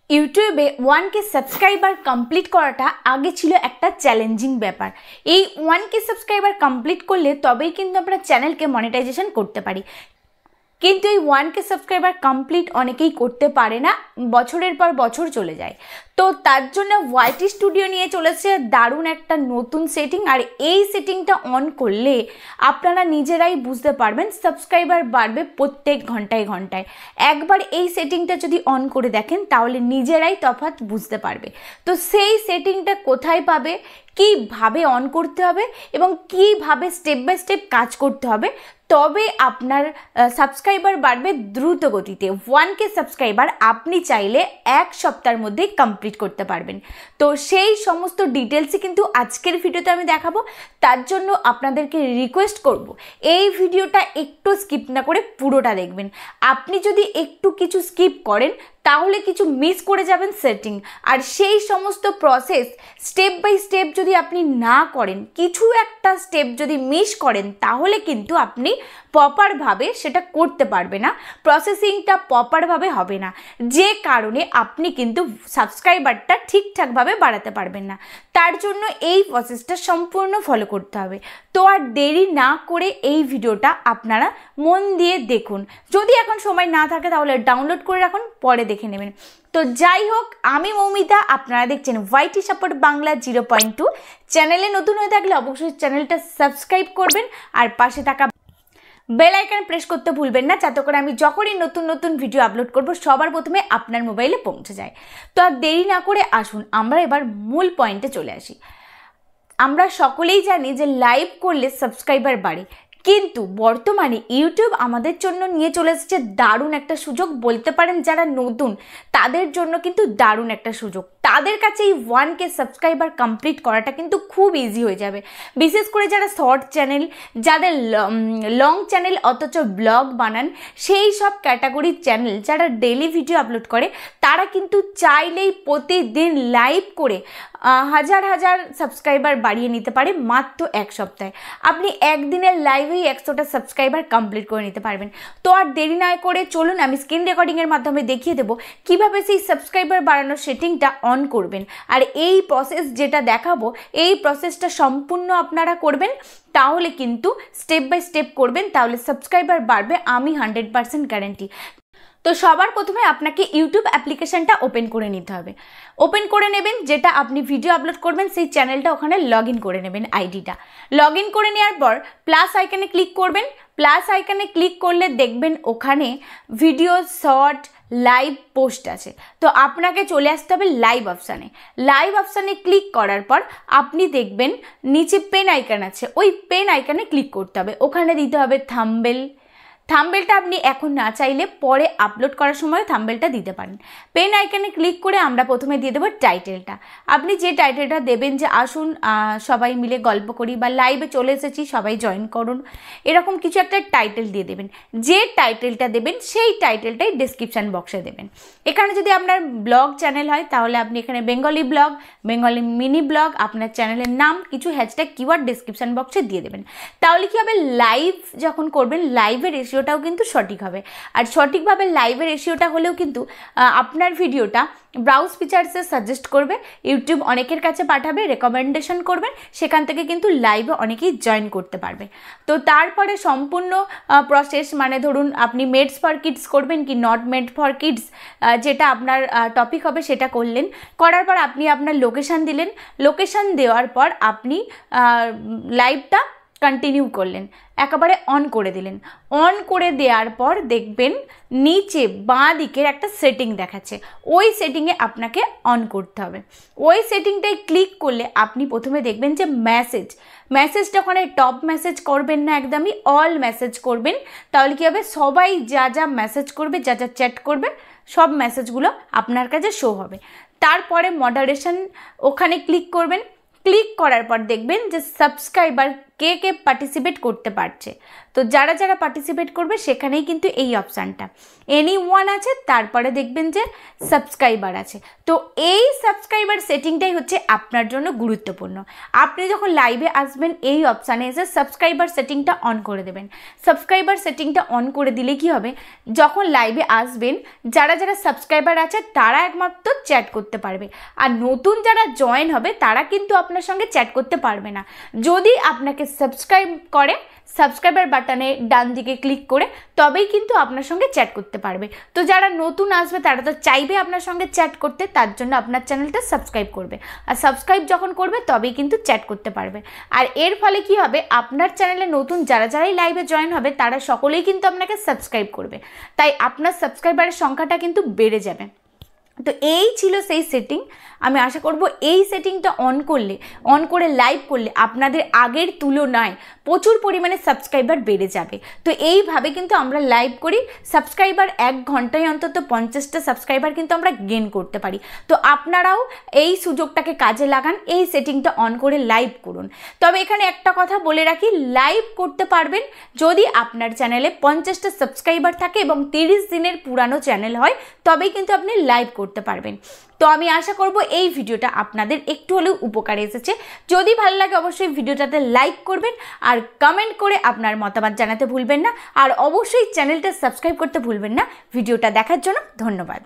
ইউটিউবে 1K subscriber complete করাটা আগে ছিল একটা চ্যালেঞ্জিং ব্যাপার। এই 1K সাবস্ক্রাইবার কমপ্লিট করলে তবেই কিন্তু আমরা চ্যানেলকে মনিটাইজেশন করতে পারি। কিন্তু এই 1K সাবস্ক্রাইবার কমপ্লিট অনেকেই করতে পারে না, বছরের পর বছর চলে যায়। তো তার জন্য ওয়াইটি স্টুডিও নিয়ে চলেছে দারুণ একটা নতুন সেটিং, আর এই সেটিংটা অন করলে আপনারা নিজেরাই বুঝতে পারবেন সাবস্ক্রাইবার বাড়বে প্রত্যেক ঘন্টায় ঘন্টায়। একবার এই সেটিংটা যদি অন করে দেখেন তাহলে নিজেরাই তফাৎ বুঝতে পারবে। তো সেই সেটিংটা কোথায় পাবে, কীভাবে অন করতে হবে এবং কীভাবে স্টেপ বাই স্টেপ কাজ করতে হবে, তবে আপনার সাবস্ক্রাইবার বাড়বে দ্রুত গতিতে। 1K সাবস্ক্রাইবার আপনি চাইলে এক সপ্তাহের মধ্যেই কমপ্লিট করতে পারবেন। তো সেই সমস্ত ডিটেলসই কিন্তু আজকের ভিডিওতে আমি দেখাবো। তার জন্য আপনাদেরকে রিকোয়েস্ট করব, এই ভিডিওটা একটু স্কিপ না করে পুরোটা দেখবেন। আপনি যদি একটু কিছু স্কিপ করেন তাহলে কিছু মিস করে যাবেন সেটিং, আর সেই সমস্ত প্রসেস স্টেপ বাই স্টেপ যদি আপনি না করেন, কিছু একটা স্টেপ যদি মিস করেন তাহলে কিন্তু আপনি প্রপারভাবে সেটা করতে পারবে না, প্রসেসিংটা প্রপারভাবে হবে না, যে কারণে আপনি কিন্তু সাবস্ক্রাইবারটা ঠিকঠাকভাবে বাড়াতে পারবেন না। তার জন্য এই প্রসেসটা সম্পূর্ণ ফলো করতে হবে। তো আর দেরি না করে এই ভিডিওটা আপনারা মন দিয়ে দেখুন। যদি এখন সময় না থাকে তাহলে ডাউনলোড করে রাখুন, পরে দেখে নেবেন। তো যাই হোক, আমি মৌমিতা, আপনারা দেখছেন ওয়াইটি সাপোর্ট বাংলা 0.2। চ্যানেলে নতুন হয়ে থাকলে অবশ্যই চ্যানেলটা সাবস্ক্রাইব করবেন আর পাশে থাকা বেল আইকন প্রেস করতে ভুলবেন না, যাতে করে আমি যখনই নতুন নতুন ভিডিও আপলোড করব সবার প্রথমে আপনার মোবাইলে পৌঁছে যায়। তো আর দেরি না করে আসুন আমরা এবার মূল পয়েন্টে চলে আসি। আমরা সকলেই জানি যে লাইভ করলে সাবস্ক্রাইবার বাড়ে, কিন্তু বর্তমানে ইউটিউব আমাদের জন্য নিয়ে চলে এসেছে দারুণ একটা সুযোগ। বলতে পারেন যারা নতুন তাদের জন্য কিন্তু দারুণ একটা সুযোগ। তাদের কাছে এই 1K সাবস্ক্রাইবার কমপ্লিট করাটা কিন্তু খুব ইজি হয়ে যাবে। বিশেষ করে যারা শর্ট চ্যানেল, যাদের লং চ্যানেল অথচ ব্লগ বানান, সেই সব ক্যাটাগরির চ্যানেল যারা ডেইলি ভিডিও আপলোড করে, তারা কিন্তু চাইলেই প্রতিদিন লাইভ করে হাজার হাজার সাবস্ক্রাইবার বাড়িয়ে নিতে পারে মাত্র এক সপ্তাহে। আপনি একদিনের লাইভেই 100টা সাবস্ক্রাইবার কমপ্লিট করে নিতে পারবেন। তো আর দেরি না করে চলুন আমি স্ক্রিন রেকর্ডিংয়ের মাধ্যমে দেখিয়ে দেবো কীভাবে সেই সাবস্ক্রাইবার বাড়ানোর সেটিংটা অন করবেন। আর এই প্রসেস যেটা দেখাবো, এই প্রসেসটা সম্পূর্ণ আপনারা করবেন, তাহলে কিন্তু স্টেপ বাই স্টেপ করবেন, তাহলে সাবস্ক্রাইবার বাড়বে, আমি 100% গ্যারান্টি। তো সবার প্রথমে আপনাকে ইউটিউব অ্যাপ্লিকেশনটা ওপেন করে নিতে হবে। ওপেন করে নেবেন, যেটা আপনি ভিডিও আপলোড করবেন সেই চ্যানেলটা ওখানে লগ ইন করে নেবেন, আইডিটা লগ ইন করে নেওয়ার পর প্লাস আইকনে ক্লিক করবেন। প্লাস আইকনে ক্লিক করলে দেখবেন ওখানে ভিডিও, শর্ট, লাইভ, পোস্ট আছে। তো আপনাকে চলে আসতে হবে লাইভ অপশানে। লাইভ অপশানে ক্লিক করার পর আপনি দেখবেন নিচে পেন আইকন আছে, ওই পেন আইকনে ক্লিক করতে হবে। ওখানে দিতে হবে থাম্বনেল। থাম্বনেলটা আপনি এখন না চাইলে পরে আপলোড করার সময় থাম্বনেলটা দিতে পারেন। পেন আইকনে ক্লিক করে আমরা প্রথমে দিয়ে দেবো টাইটেলটা। আপনি যে টাইটেলটা দেবেন, যে আসুন সবাই মিলে গল্প করি বা লাইভে চলে এসেছি সবাই জয়েন করুন, এরকম কিছু একটা টাইটেল দিয়ে দেবেন। যে টাইটেলটা দেবেন সেই টাইটেলটাই ডেসক্রিপশান বক্সে দেবেন। এখানে যদি আপনার ব্লগ চ্যানেল হয় তাহলে আপনি এখানে Bengali blog, Bengali mini blog, আপনার চ্যানেলের নাম, কিছু হ্যাশট্যাগ কিওয়ার্ড ডেসক্রিপশান বক্সে দিয়ে দেবেন। তাহলে কী হবে, লাইভ যখন করবেন লাইভের রেশিওটাও কিন্তু সঠিক হবে। আর সঠিকভাবে লাইভের রেশিওটা হলেও কিন্তু আপনার ভিডিওটা ব্রাউজ ফিচার্সে সাজেস্ট করবে, ইউটিউব অনেকের কাছে পাঠাবে, রেকমেন্ডেশন করবেন, সেখান থেকে কিন্তু লাইভে অনেকেই জয়েন করতে পারবে। তো তারপরে সম্পূর্ণ প্রসেস, মানে ধরুন আপনি মেডস ফর কিডস করবেন কি নট মেড ফর কিডস, যেটা আপনার টপিক হবে সেটা করলেন। করার পর আপনি আপনার লোকেশান দিলেন। লোকেশান দেওয়ার পর আপনি লাইভটা কন্টিনিউ করলেন, একেবারে অন করে দিলেন। অন করে দেওয়ার পর দেখবেন নিচে বাঁ দিকের একটা সেটিং দেখাচ্ছে, ওই সেটিংয়ে আপনাকে অন করতে হবে। ওই সেটিংটায় ক্লিক করলে আপনি প্রথমে দেখবেন যে মেসেজটা ওখানে টপ মেসেজ করবেন না, একদমই অল মেসেজ করবেন। তাহলে কী হবে, সবাই যা যা মেসেজ করবে, যা যা চ্যাট করবে, সব মেসেজগুলো আপনার কাছে শো হবে। তারপরে মডারেশন, ওখানে ক্লিক করবেন। ক্লিক করার পর দেখবেন যে সাবস্ক্রাইবার কে কে পার্টিসিপেট করতে পারছে। তো যারা যারা পার্টিসিপেট করবে সেখানেই কিন্তু এই অপশানটা এনিওয়ান আছে, তারপরে দেখবেন যে সাবস্ক্রাইবার আছে। তো এই সাবস্ক্রাইবার সেটিংটাই হচ্ছে আপনার জন্য গুরুত্বপূর্ণ। আপনি যখন লাইভে আসবেন এই অপশানে এসে সাবস্ক্রাইবার সেটিংটা অন করে দেবেন। সাবস্ক্রাইবার সেটিংটা অন করে দিলে কি হবে, যখন লাইভে আসবেন যারা যারা সাবস্ক্রাইবার আছে তারা একমাত্র চ্যাট করতে পারবে, আর নতুন যারা জয়েন হবে তারা কিন্তু আপনার সঙ্গে চ্যাট করতে পারবে না। যদি আপনাকে সাবস্ক্রাইব করে সাবস্ক্রাইবার বাটনে ডান দিকে ক্লিক করে তবেই কিন্তু আপনার সঙ্গে চ্যাট করতে পারবে। তো যারা নতুন আসবে তারা তো চাইবে আপনার সঙ্গে চ্যাট করতে, তার জন্য আপনার চ্যানেলটা সাবস্ক্রাইব করবে, আর সাবস্ক্রাইব যখন করবে তবেই কিন্তু চ্যাট করতে পারবে। আর এর ফলে কি হবে, আপনার চ্যানেলে নতুন যারাই লাইভে জয়েন হবে তারা সকলেই কিন্তু আপনাকে সাবস্ক্রাইব করবে, তাই আপনার সাবস্ক্রাইবারের সংখ্যাটা কিন্তু বেড়ে যাবে। তো এই ছিল সেই সেটিং। আমি আশা করব এই সেটিংটা অন করে লাইভ করলে আপনাদের আগের তুলনায় প্রচুর পরিমাণে সাবস্ক্রাইবার বেড়ে যাবে। তো এইভাবে কিন্তু আমরা লাইভ করি, সাবস্ক্রাইবার 1 ঘন্টায় অন্তত 50টা সাবস্ক্রাইবার কিন্তু আমরা গেইন করতে পারি। তো আপনারাও এই সুযোগটাকে কাজে লাগান, এই সেটিংটা অন করে লাইভ করুন। তবে এখানে একটা কথা বলে রাখি, লাইভ করতে পারবেন যদি আপনার চ্যানেলে 50টা সাবস্ক্রাইবার থাকে এবং 30 দিনের পুরানো চ্যানেল হয়, তবেই কিন্তু আপনি লাইভ করতে পারবেন। তো আমি আশা করব এই ভিডিওটা আপনাদের একটু হলেও উপকারে এসেছে। যদি ভালো লাগে অবশ্যই ভিডিওটাতে লাইক করবেন আর কমেন্ট করে আপনার মতামত জানাতে ভুলবেন না, আর অবশ্যই চ্যানেলটা সাবস্ক্রাইব করতে ভুলবেন না। ভিডিওটা দেখার জন্য ধন্যবাদ।